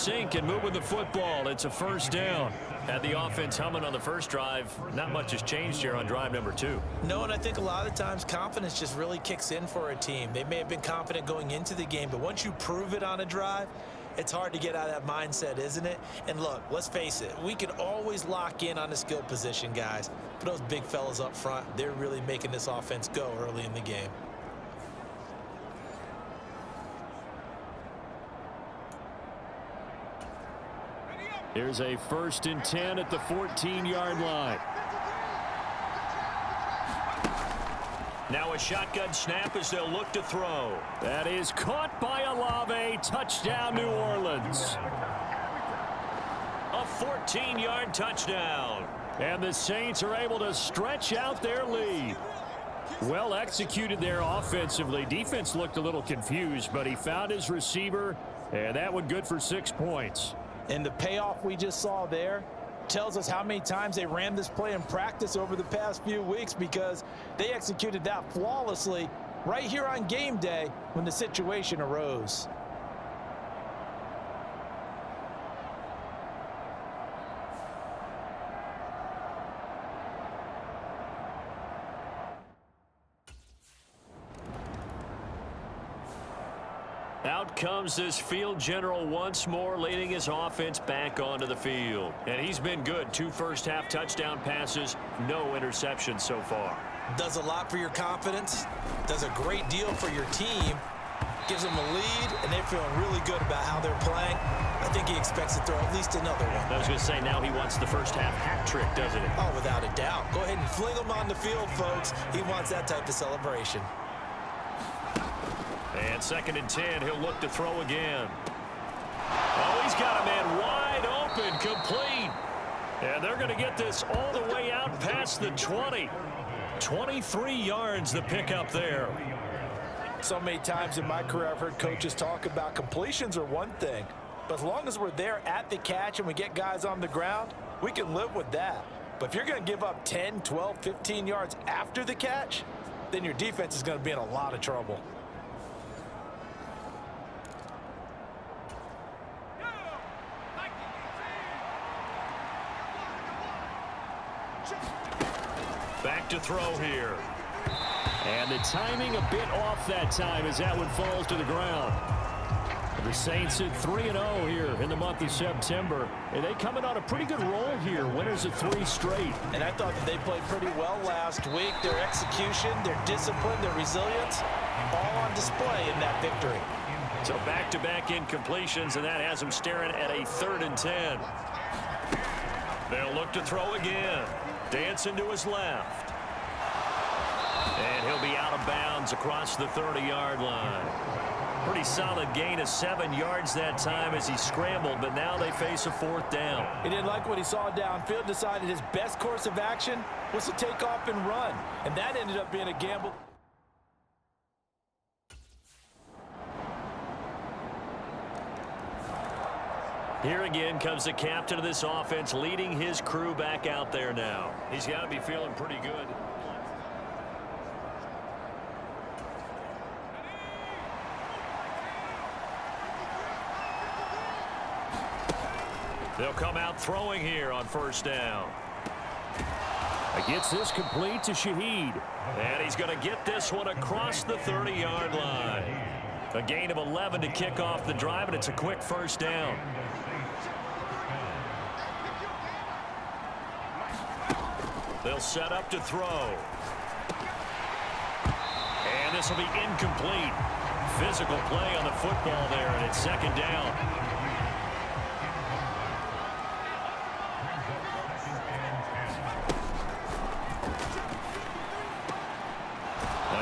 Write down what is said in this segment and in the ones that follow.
sync and moving the football. It's a first down. Had the offense humming on the first drive. Not much has changed here on drive number 2. No, and I think a lot of times confidence just really kicks in for a team. They may have been confident going into the game, but once you prove it on a drive, it's hard to get out of that mindset, isn't it? And look, let's face it, we can always lock in on the skill position, guys. But those big fellas up front, they're really making this offense go early in the game. Here's a 1st and 10 at the 14-yard line. Now a shotgun snap as they'll look to throw. That is caught by Olave. Touchdown, New Orleans. A 14-yard touchdown. And the Saints are able to stretch out their lead. Well executed there offensively. Defense looked a little confused, but he found his receiver, and that one good for 6 points. And the payoff we just saw there tells us how many times they ran this play in practice over the past few weeks, because they executed that flawlessly right here on game day when the situation arose. Out comes this field general once more, leading his offense back onto the field. And he's been good. 2 first-half touchdown passes, no interceptions so far. Does a lot for your confidence, does a great deal for your team, gives them a lead, and they're feeling really good about how they're playing. I think he expects to throw at least another one. I was going to say, now he wants the first-half hat trick, doesn't he? Oh, without a doubt. Go ahead and fling him on the field, folks. He wants that type of celebration. And 2nd and 10, he'll look to throw again. Oh, he's got a man wide open, complete. And they're going to get this all the way out past the 20. 23 yards the pickup there. So many times in my career I've heard coaches talk about completions are one thing, but as long as we're there at the catch and we get guys on the ground, we can live with that. But if you're going to give up 10, 12, 15 yards after the catch, then your defense is going to be in a lot of trouble. Back to throw here. And the timing a bit off that time as that one falls to the ground. The Saints at 3-0 here in the month of September. And they coming on a pretty good roll here. Winners of 3 straight. And I thought that they played pretty well last week. Their execution, their discipline, their resilience, all on display in that victory. So back-to-back incompletions, and that has them staring at a 3rd and 10. They'll look to throw again. Dancing to his left. And he'll be out of bounds across the 30-yard line. Pretty solid gain of 7 yards that time as he scrambled, but now they face a 4th down. He didn't like what he saw downfield, decided his best course of action was to take off and run. And that ended up being a gamble. Here again comes the captain of this offense, leading his crew back out there now. He's got to be feeling pretty good. They'll come out throwing here on 1st down. Gets this complete to Shaheed. And he's going to get this one across the 30-yard line. A gain of 11 to kick off the drive, and it's a quick 1st down. They'll set up to throw. And this will be incomplete. Physical play on the football there, and it's 2nd down.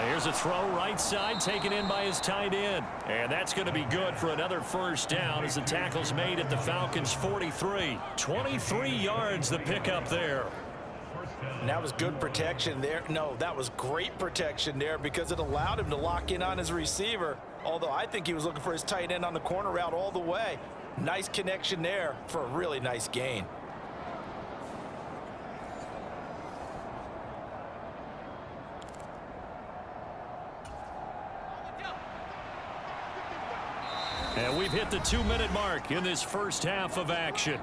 Here's a throw right side, taken in by his tight end. And that's going to be good for another 1st down as the tackle's made at the Falcons' 43. 23 yards the pickup there. And that was good protection there. No, that was great protection there because it allowed him to lock in on his receiver. Although I think he was looking for his tight end on the corner route all the way. Nice connection there for a really nice gain. And we've hit the 2-minute mark in this first half of action.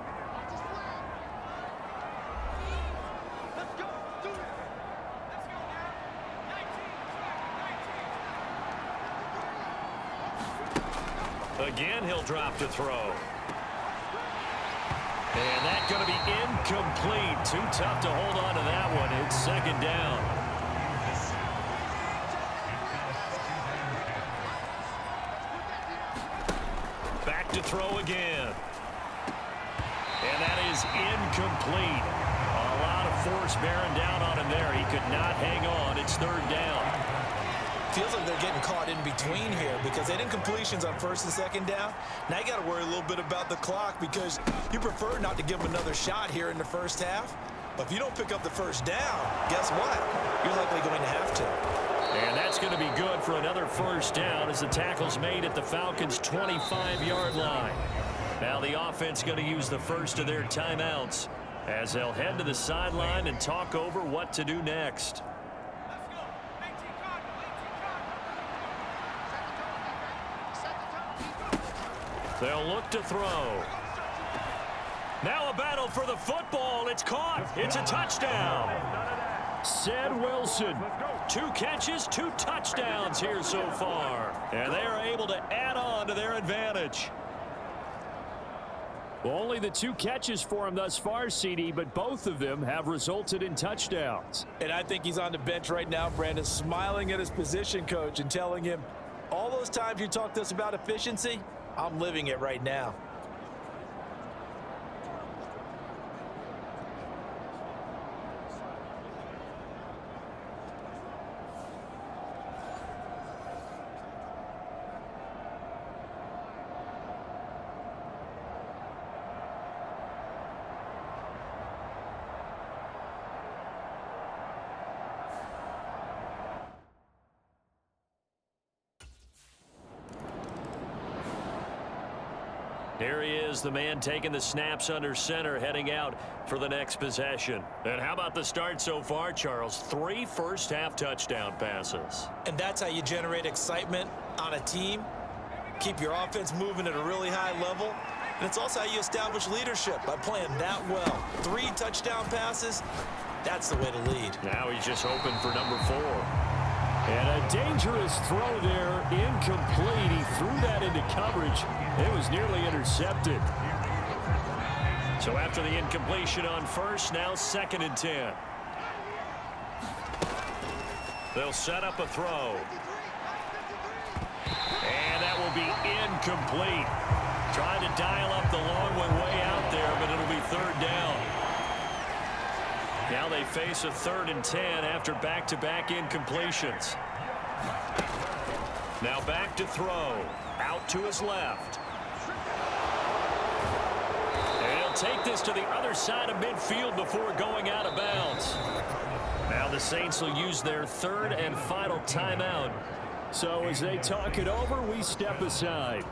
Again, he'll drop to throw. And that's going to be incomplete. Too tough to hold on to that one. It's second down. Back to throw again. And that is incomplete. A lot of force bearing down on him there. He could not hang on. It's third down. Feels like they're getting caught in between here because they didn't completions on first and second down. Now you got to worry a little bit about the clock because you prefer not to give them another shot here in the first half. But if you don't pick up the first down, guess what? You're likely going to have to. And that's going to be good for another first down as the tackle's made at the Falcons' 25-yard line. Now the offense going to use the first of their timeouts as they'll head to the sideline and talk over what to do next. They'll look to throw. Now a battle for the football. It's caught. It's a touchdown. Ced Wilson. 2 catches, 2 touchdowns here so far. And they are able to add on to their advantage. Well, only the 2 catches for him thus far, CD, but both of them have resulted in touchdowns. And I think he's on the bench right now, Brandon, smiling at his position coach and telling him, all those times you talked to us about efficiency, I'm living it right now. Here he is, the man taking the snaps under center, heading out for the next possession. And how about the start so far, Charles? 3 first-half touchdown passes. And that's how you generate excitement on a team. Keep your offense moving at a really high level. And it's also how you establish leadership by playing that well. 3 touchdown passes, that's the way to lead. Now he's just hoping for number 4. And a dangerous throw there, incomplete. He threw that into coverage. It was nearly intercepted. So after the incompletion on first, now 2nd and 10. They'll set up a throw. And that will be incomplete. Trying to dial up the long one way out there, but it'll be 3rd down. Now they face a 3rd and 10 after back-to-back incompletions. Now back to throw. Out to his left. And he'll take this to the other side of midfield before going out of bounds. Now the Saints will use their 3rd and final timeout. So as they talk it over, we step aside.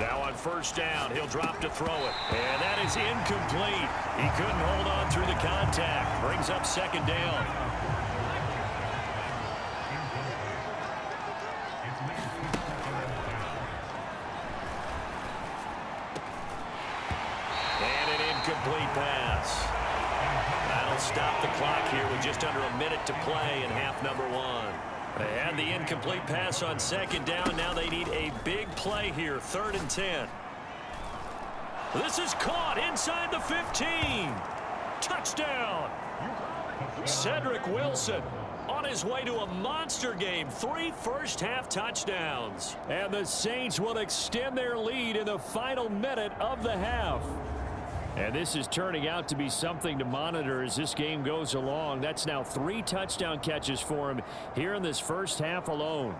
Now on first down, he'll drop to throw it. And that is incomplete. He couldn't hold on through the contact. Brings up 2nd down. And an incomplete pass. That'll stop the clock here with just under a minute to play in half number 1. They had the incomplete pass on 2nd down. Now they need a big play here, 3rd and 10. This is caught inside the 15. Touchdown. Cedric Wilson on his way to a monster game. 3 first-half touchdowns. And the Saints will extend their lead in the final minute of the half. And this is turning out to be something to monitor as this game goes along. That's now 3 touchdown catches for him here in this first half alone.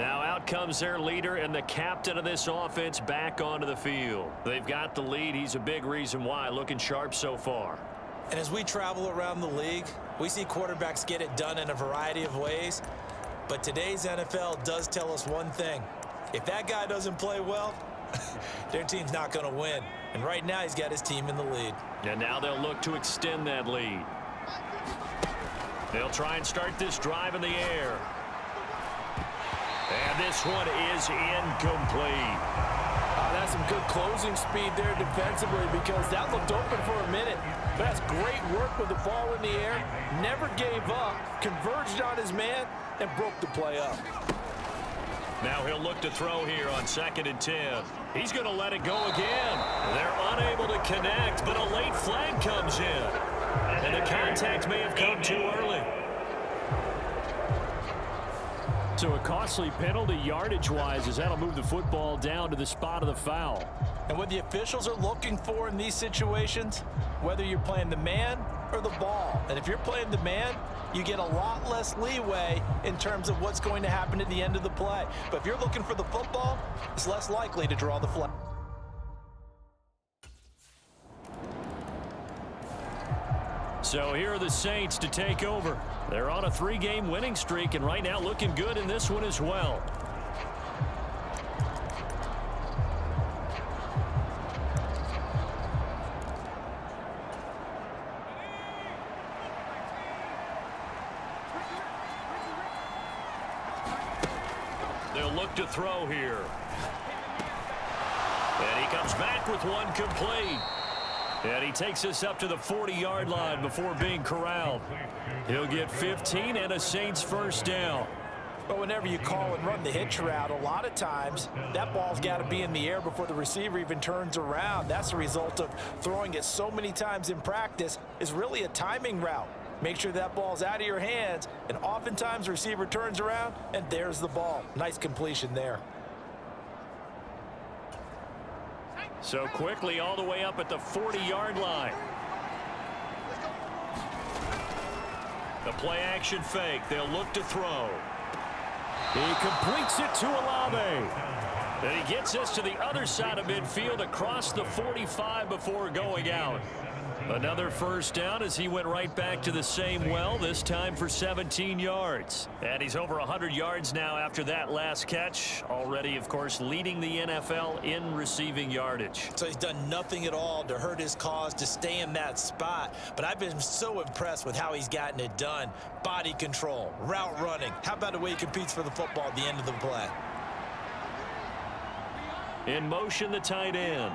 Now out comes their leader and the captain of this offense back onto the field. They've got the lead. He's a big reason why. Looking sharp so far. And as we travel around the league, we see quarterbacks get it done in a variety of ways. But today's NFL does tell us one thing. If that guy doesn't play well, their team's not going to win. And right now he's got his team in the lead. And now they'll look to extend that lead. They'll try and start this drive in the air. And this one is incomplete. That's some good closing speed there defensively because that looked open for a minute. But that's great work with the ball in the air. Never gave up, converged on his man, and broke the play up. Now he'll look to throw here on 2nd and 10. He's going to let it go again. They're unable to connect, but a late flag comes in. And the contact may have come too early. So a costly penalty yardage-wise as that'll move the football down to the spot of the foul. And what the officials are looking for in these situations, whether you're playing the man or the ball. And if you're playing the man, you get a lot less leeway in terms of what's going to happen at the end of the play. But if you're looking for the football, it's less likely to draw the flag. So here are the Saints to take over. They're on a 3-game winning streak and right now looking good in this one as well. They'll look to throw here. And he comes back with one complete. And he takes us up to the 40-yard line before being corralled. He'll get 15 and a Saints first down. But whenever you call and run the hitch route, a lot of times that ball's got to be in the air before the receiver even turns around. That's the result of throwing it so many times in practice is really a timing route. Make sure that ball's out of your hands, and oftentimes the receiver turns around, and there's the ball. Nice completion there. So quickly all the way up at the 40-yard line. The play-action fake. They'll look to throw. He completes it to Olave. And he gets us to the other side of midfield across the 45 before going out. Another first down as he went right back to the same well, this time for 17 yards. And he's over 100 yards now after that last catch. Already, of course, leading the NFL in receiving yardage. So he's done nothing at all to hurt his cause to stay in that spot. But I've been so impressed with how he's gotten it done. Body control, route running. How about the way he competes for the football at the end of the play? In motion, the tight end.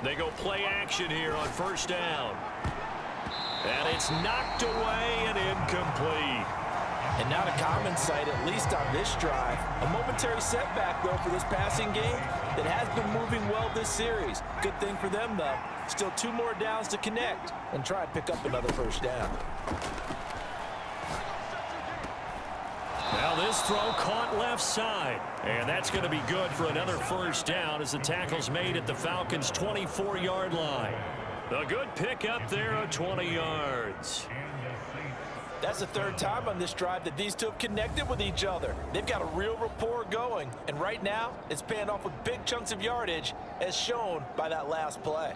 They go play action here on first down. And it's knocked away and incomplete. And not a common sight, at least on this drive. A momentary setback, though, for this passing game that has been moving well this series. Good thing for them, though. Still 2 more downs to connect and try and pick up another first down. Now this throw caught left side. And that's going to be good for another first down as the tackle's made at the Falcons' 24-yard line. A good pickup there of 20 yards. That's the 3rd time on this drive that these two have connected with each other. They've got a real rapport going. And right now, it's paying off with big chunks of yardage as shown by that last play.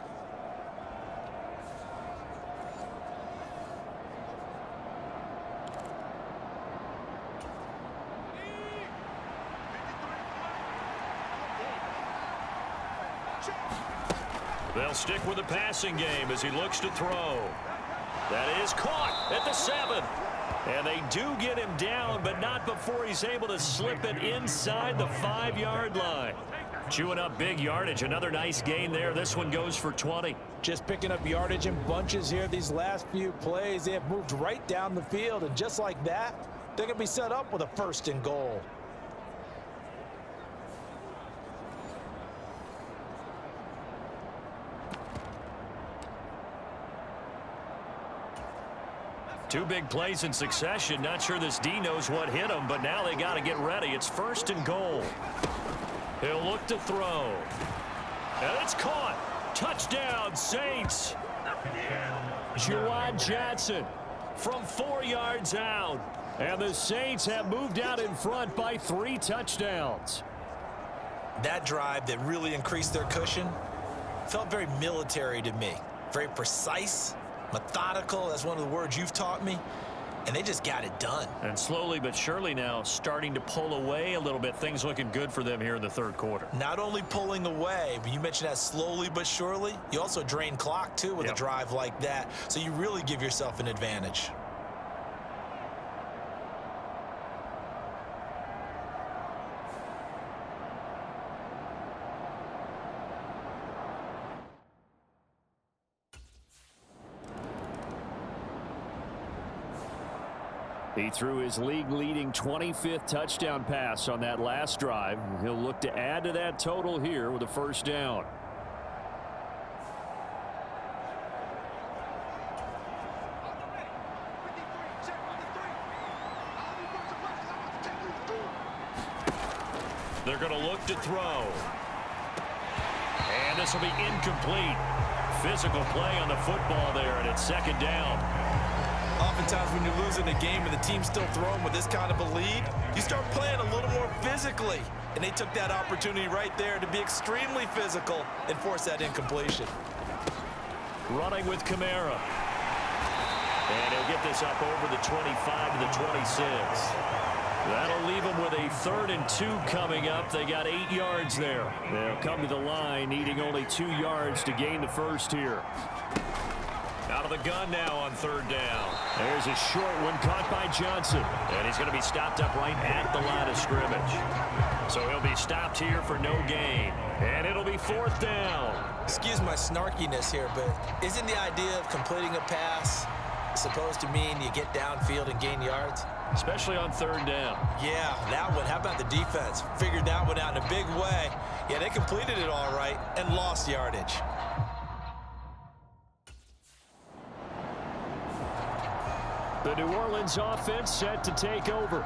They'll stick with the passing game as he looks to throw. That is caught at the 7. And they do get him down, but not before he's able to slip it inside the 5-yard line. Chewing up big yardage. Another nice gain there. This one goes for 20. Just picking up yardage in bunches here these last few plays. They have moved right down the field, and just like that, they're going to be set up with a 1st and goal. Two big plays in succession. Not sure this D knows what hit him, but now they got to get ready. It's 1st and goal. He'll look to throw. And it's caught. Touchdown, Saints. Juwan Johnson from 4 yards out. And the Saints have moved out in front by 3 touchdowns. That drive that really increased their cushion felt very military to me. Very precise, methodical. That's one of the words you've taught me. And they just got it done. And slowly but surely now starting to pull away a little bit. Things looking good for them here in the third quarter. Not only pulling away, but you mentioned that slowly but surely. You also drain clock, too, with a drive like that. So you really give yourself an advantage. He threw his league-leading 25th touchdown pass on that last drive. He'll look to add to that total here with a first down. They're going to look to throw. And this will be incomplete. Physical play on the football there, and it's second down. Oftentimes when you're losing a game and the team's still throwing with this kind of a lead, you start playing a little more physically. And they took that opportunity right there to be extremely physical and force that incompletion. Running with Kamara. And he'll get this up over the 25 to the 26. That'll leave them with a 3rd and 2 coming up. They got 8 yards there. They'll come to the line needing only 2 yards to gain the first here. Out of the gun now on 3rd down. There's a short one caught by Johnson. And he's going to be stopped up right at the line of scrimmage. So he'll be stopped here for no gain. And it'll be 4th down. Excuse my snarkiness here, but isn't the idea of completing a pass supposed to mean you get downfield and gain yards? Especially on 3rd down. Yeah, that one. How about the defense? Figured that one out in a big way. Yeah, they completed it all right and lost yardage. The New Orleans offense set to take over.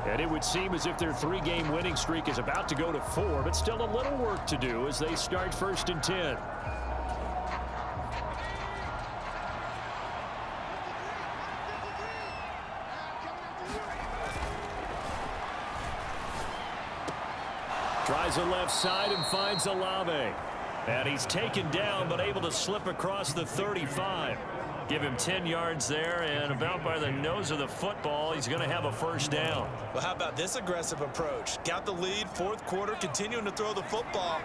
And it would seem as if their 3-game winning streak is about to go to 4, but still a little work to do as they start 1st and 10. Tries the left side and finds Olave. And he's taken down but able to slip across the 35. Give him 10 yards there, and about by the nose of the football, he's going to have a first down. Well, how about this aggressive approach? Got the lead, 4th quarter, continuing to throw the football.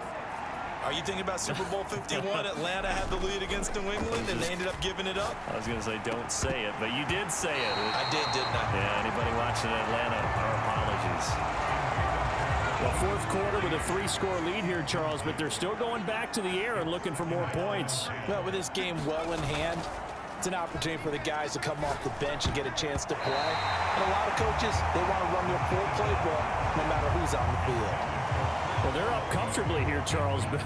Are you thinking about Super Bowl 51? Atlanta had the lead against New England, and they ended up giving it up? I was going to say don't say it, but you did say it. I did, didn't I? Yeah, anybody watching Atlanta, our apologies. Well, 4th quarter with a 3-score lead here, Charles, but they're still going back to the air and looking for more points. Well, with this game well in hand, it's an opportunity for the guys to come off the bench and get a chance to play. And a lot of coaches, they want to run their full playbook no matter who's on the field. Well, they're up comfortably here, Charles, but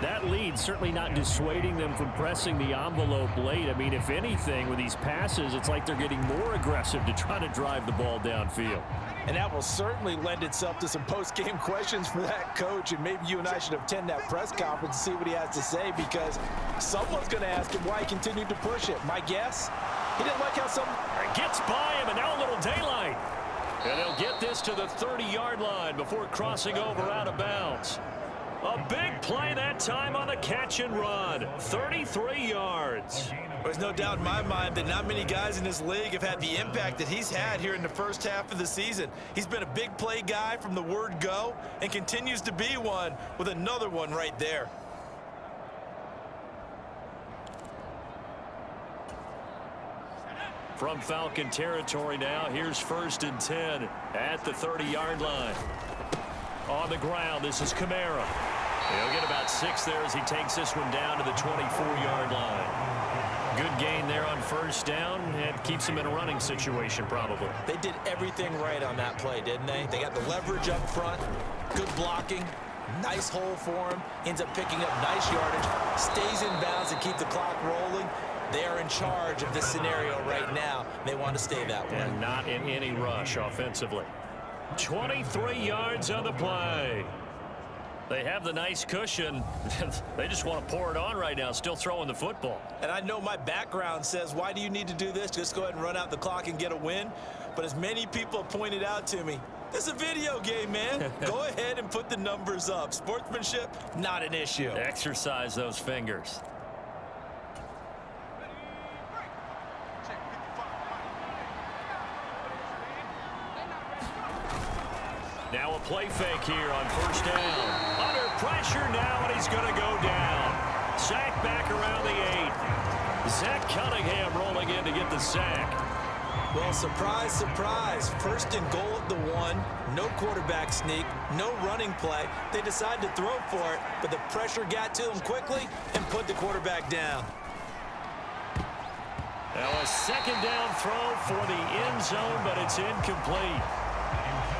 that lead certainly not dissuading them from pressing the envelope late. I mean, if anything, with these passes, it's like they're getting more aggressive to try to drive the ball downfield. And that will certainly lend itself to some post-game questions for that coach, and maybe you and I should attend that press conference and see what he has to say, because someone's going to ask him why he continued to push it. My guess, he didn't like how some... Gets by him, and now a little daylight. And he'll get this to the 30-yard line before crossing over out of bounds. A big play that time on the catch and run. 33 yards. There's no doubt in my mind that not many guys in this league have had the impact that he's had here in the first half of the season. He's been a big play guy from the word go and continues to be one with another one right there. From Falcon territory now, here's 1st and 10 at the 30-yard line. On the ground, this is Kamara. He'll get about 6 there as he takes this one down to the 24-yard line. Good gain there on 1st down, and keeps him in a running situation probably. They did everything right on that play, didn't they? They got the leverage up front, good blocking, nice hole for him, ends up picking up nice yardage, stays in bounds and keep the clock rolling. They are in charge of this scenario right now. They want to stay that way. And not in any rush offensively. 23 yards on the play. They have the nice cushion. They just want to pour it on right now, still throwing the football. And I know my background says, why do you need to do this? Just go ahead and run out the clock and get a win. But as many people have pointed out to me, this is a video game, man. Go ahead and put the numbers up. Sportsmanship, not an issue. Exercise those fingers. Now a play fake here on first down. Under pressure now, and he's going to go down. Sack back around the 8. Zach Cunningham rolling in to get the sack. Well, surprise, surprise. First and goal at the 1. No quarterback sneak, no running play. They decided to throw for it, but the pressure got to them quickly and put the quarterback down. Now a second down throw for the end zone, but it's incomplete.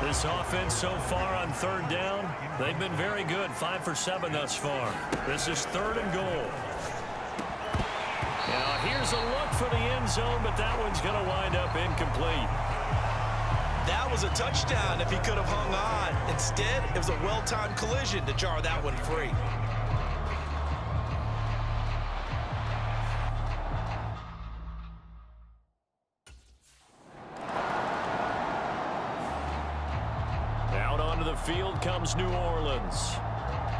This offense so far on third down, they've been very good. 5 for 7 thus far. This is third and goal. Now here's a look for the end zone, but that one's going to wind up incomplete. That was a touchdown if he could have hung on. Instead, it was a well-timed collision to jar that one free. Out onto the field comes New Orleans.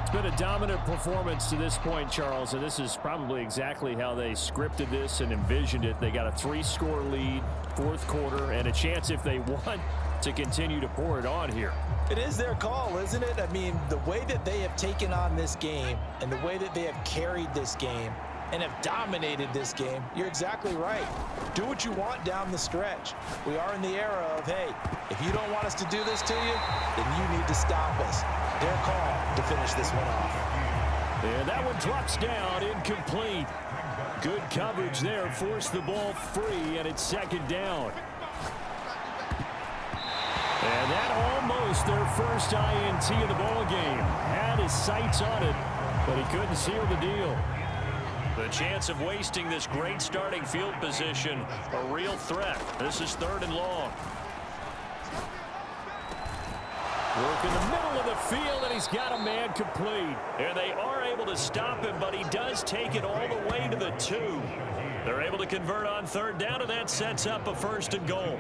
It's been a dominant performance to this point, Charles, and this is probably exactly how they scripted this and envisioned it. They got a 3-score lead, fourth quarter, and a chance if they want to continue to pour it on here. It is their call, isn't it? I mean, the way that they have taken on this game and the way that they have carried this game and have dominated this game, you're exactly right. Do what you want down the stretch. We are in the era of, hey, if you don't want us to do this to you, then you need to stop us. Their call to finish this one off. And that one drops down, incomplete. Good coverage there, forced the ball free, and it's second down. And that almost their first INT of the ball game. Had his sights on it, but he couldn't seal the deal. The chance of wasting this great starting field position, a real threat. This is third and long. Work in the middle of the field, and he's got a man complete. And they are able to stop him, but he does take it all the way to the 2. They're able to convert on third down, and that sets up a first and goal.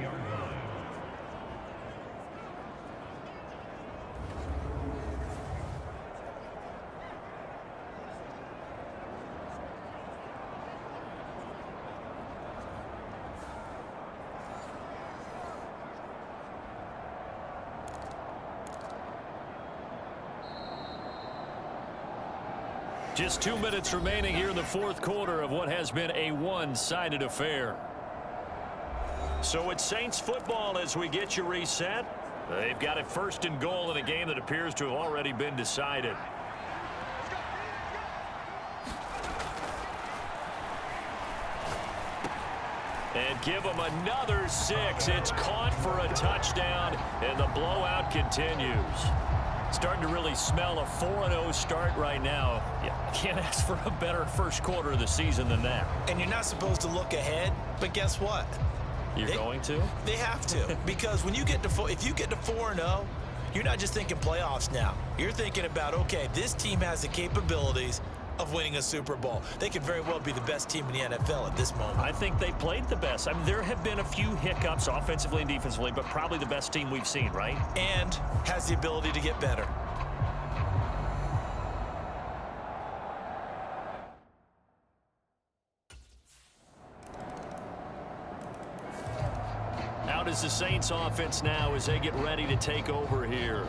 Just 2 minutes remaining here in the fourth quarter of what has been a one-sided affair. So it's Saints football as we get you reset. They've got it first and goal in a game that appears to have already been decided. And give them another 6. It's caught for a touchdown, and the blowout continues. Starting to really smell a 4-0 start right now. Yeah, can't ask for a better first quarter of the season than that. And you're not supposed to look ahead, but guess what? You're going to? They have to, because when you get to if you get to 4-0, you're not just thinking playoffs now. You're thinking about, okay, this team has the capabilities of winning a Super Bowl. They could very well be the best team in the NFL at this moment. I think they played the best. I mean, there have been a few hiccups offensively and defensively, but probably the best team we've seen, right? And has the ability to get better. Out is the Saints offense now as they get ready to take over here.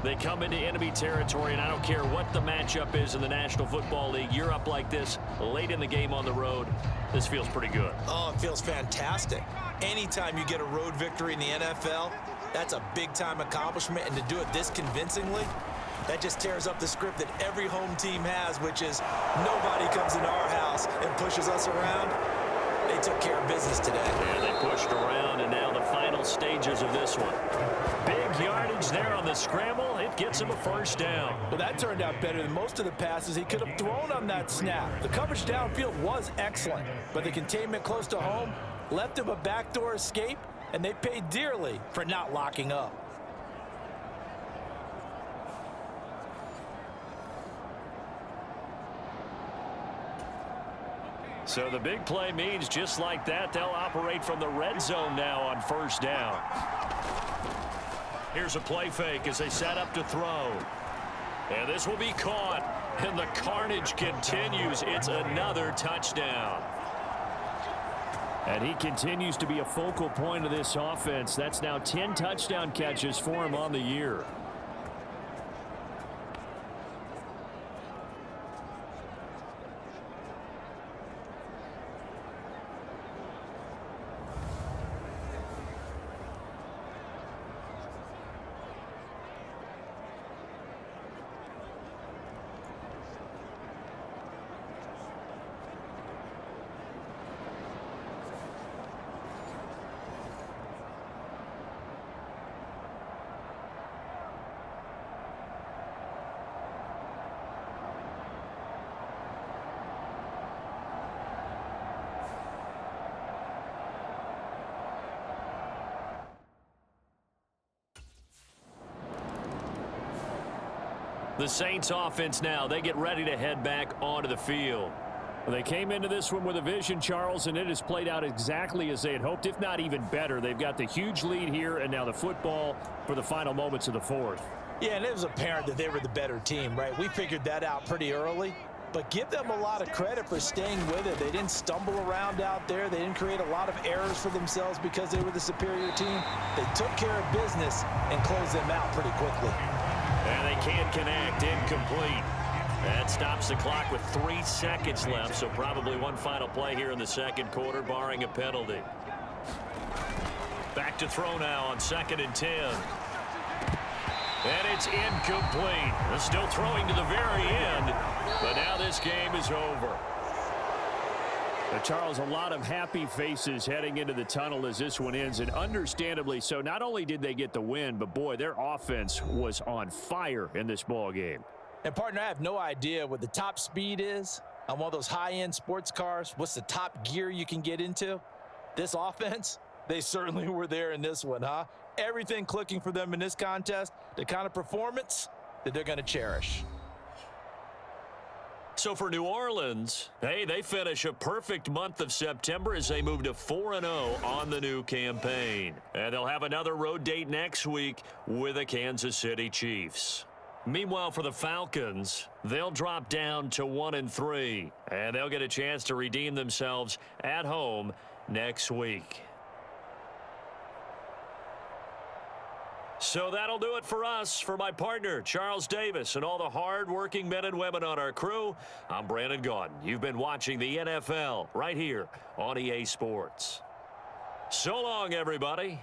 They come into enemy territory, and I don't care what the matchup is in the National Football League. You're up like this late in the game on the road. This feels pretty good. Oh, it feels fantastic. Anytime you get a road victory in the NFL, that's a big-time accomplishment, and to do it this convincingly, that just tears up the script that every home team has, which is nobody comes into our house and pushes us around. They took care of business today. Yeah, they pushed around, and now the final stages of this one. Big yardage there on the scramble. It gets him a first down. Well, that turned out better than most of the passes he could have thrown on that snap. The coverage downfield was excellent, but the containment close to home left him a backdoor escape, and they paid dearly for not locking up. So the big play means just like that, they'll operate from the red zone now on first down. Here's a play fake as they set up to throw. And this will be caught. And the carnage continues. It's another touchdown. And he continues to be a focal point of this offense. That's now 10 touchdown catches for him on the year. The Saints offense now, they get ready to head back onto the field. Well, they came into this one with a vision, Charles, and it has played out exactly as they had hoped, if not even better. They've got the huge lead here, and now the football for the final moments of the fourth. Yeah, and it was apparent that they were the better team, right? We figured that out pretty early. But give them a lot of credit for staying with it. They didn't stumble around out there. They didn't create a lot of errors for themselves because they were the superior team. They took care of business and closed them out pretty quickly. And they can't connect. Incomplete. That stops the clock with 3 seconds left, so probably one final play here in the second quarter, barring a penalty. Back to throw now on 2nd and 10. And it's incomplete. They're still throwing to the very end, but now this game is over. Now, Charles, a lot of happy faces heading into the tunnel as this one ends, and understandably so. Not only did they get the win, but, boy, their offense was on fire in this ball game. And, partner, I have no idea what the top speed is on one of those high-end sports cars. What's the top gear you can get into? This offense, they certainly were there in this one, huh? Everything clicking for them in this contest, the kind of performance that they're going to cherish. So for New Orleans, hey, they finish a perfect month of September as they move to 4-0 on the new campaign. And they'll have another road date next week with the Kansas City Chiefs. Meanwhile, for the Falcons, they'll drop down to 1-3, and they'll get a chance to redeem themselves at home next week. So that'll do it for us. For my partner, Charles Davis, and all the hard-working men and women on our crew, I'm Brandon Gaudin. You've been watching the NFL right here on EA Sports. So long, everybody.